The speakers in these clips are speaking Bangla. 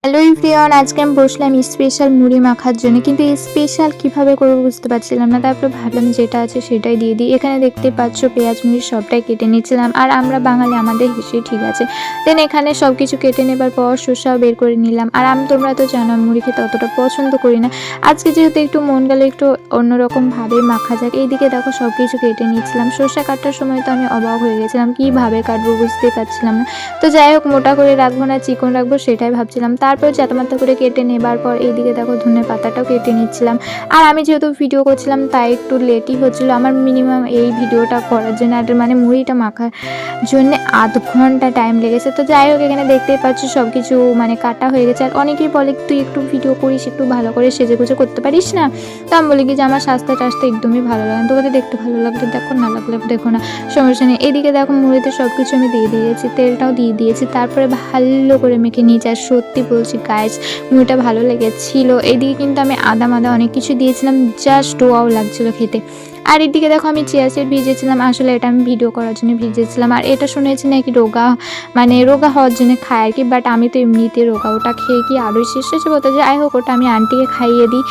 হ্যালো এভরিওয়ান, আজকে আমি বসলাম স্পেশাল মুড়ি মাখার জন্য, কিন্তু স্পেশাল কিভাবে করবো বুঝতে পারছিলাম না। তারপরে ভাবলাম যেটা আছে সেটাই দিয়ে দিই। এখানে দেখতে পাচ্ছ পেঁয়াজ মরিচ সবটাই কেটে নিচ্ছিলাম, আর আমরা বাঙালি আমাদের হেসে ঠিক আছে। দেন এখানে সব কিছু কেটে নেবার পর শসাও বের করে নিলাম। আর তোমরা তো জানো আমি মুড়ি খেতে অতটা পছন্দ করি না। আজকে যেহেতু একটু মন গেল একটু অন্যরকমভাবে মাখা যাক, এইদিকে দেখো সব কিছু কেটে নিচ্ছিলাম। শসা কাটার সময় তো আমি অবাক হয়ে গেছিলাম, কীভাবে কাটবো বুঝতেই পারছিলাম না। তো যাই হোক, মোটা করে রাখবো না চিকন রাখবো সেটাই ভাবছিলাম। তারপর চাতামাতা করে কেটে নেবার পর এইদিকে দেখো ধনে পাতাটাও কেটে নিচ্ছিলাম। আর আমি যেহেতু ভিডিও করছিলাম তাই একটু লেটই হচ্ছিলো আমার, মিনিমাম এই ভিডিওটা করার জন্য আর মানে মুড়িটা মাখার জন্য আধ ঘন্টা টাইম লেগেছে। তো যাই হোক, এখানে দেখতেই পাচ্ছ সব কিছু মানে কাটা হয়ে গেছে। আর অনেকেই বলে তুই একটু ভিডিও করিস, একটু ভালো করে সেজে গুজে করতে পারিস না। তো আমি বলি কি যে আমার স্বাস্থ্য টাস্থ্য একদমই ভালো লাগে না, তোকে দেখতে ভালো লাগলে দেখো, না লাগলে দেখো না, সমস্যা নেই। এদিকে দেখো মুড়িতে সব কিছু আমি দিয়ে দিয়েছি, তেলটাও দিয়ে দিয়েছি, তারপরে ভালো করে মেখে নিয়েছি। আর সত্যি বলছি গাইস, মুড়িটা ভালো লেগেছিল। এদিকে কিন্তু আমি আদা অনেক কিছু দিয়েছিলাম, জাস্ট ওয়াও লাগছিল খেতে। আর এদিকে দেখো আমি চিয়া সিড ভিজেছিলাম, আসলে এটা আমি ভিডিও করার জন্য ভিজেছিলাম। আর এটা শুনেছি নাকি রোগা হওয়ার জন্য খায় আর কি, বাট আমি তো এমনিতে রোগা, ওটা খেয়ে কি আরোই শেষ হয়েছে বলতে। যাই হোক, ওটা আমি আন্টিকে খাইয়ে দিই।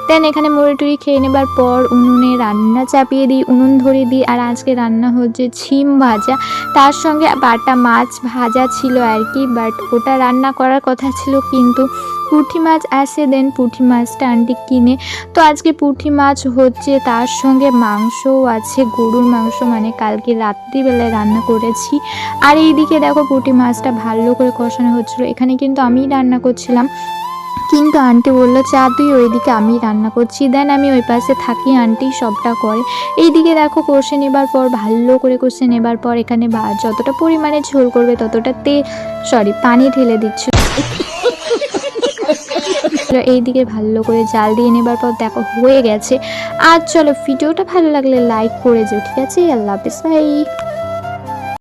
দেন এখানে মুড়ি টুড়ি খেয়ে নেবার পর উনুনে রান্না চাপিয়ে দিই, উনুন ধরিয়ে দিই। আর আজকে রান্না হচ্ছে ছিম ভাজা, তার সঙ্গে বাটা মাছ ভাজা ছিল আর কি, বাট ওটা রান্না করার কথা ছিল কিন্তু পুঁটি মাছ আসে, দেন পুঁটি মাছটা আন্টি কিনে। তো আজকে পুঁটি মাছ হচ্ছে, তার সঙ্গে মাংসও আছে, গরুর মাংস, মানে কালকে রাত্রিবেলায় রান্না করেছি। আর এইদিকে দেখো পুঁটি মাছটা ভালো করে কষানো হচ্ছিলো। এখানে কিন্তু আমিই রান্না করছিলাম, কিন্তু আন্টি বললো চা তুই ওইদিকে, আমি রান্না করছি। দেন আমি ওই পাশে থাকি, আন্টি সবটা করে। এইদিকে দেখো কষে নেবার পর ভালো করে কষে নেবার পর এখানে যতটা পরিমাণে ঝোল করবে ততটা পানি ঢেলে দিচ্ছি। এইদিকে ভালো করে জাল দিয়ে নেবার পর দেখো হয়ে গেছে। আর চলো, ভিডিওটা ভালো লাগলে লাইক করে যেও, ঠিক আছে? আল্লাহ হাফেজ, বাই।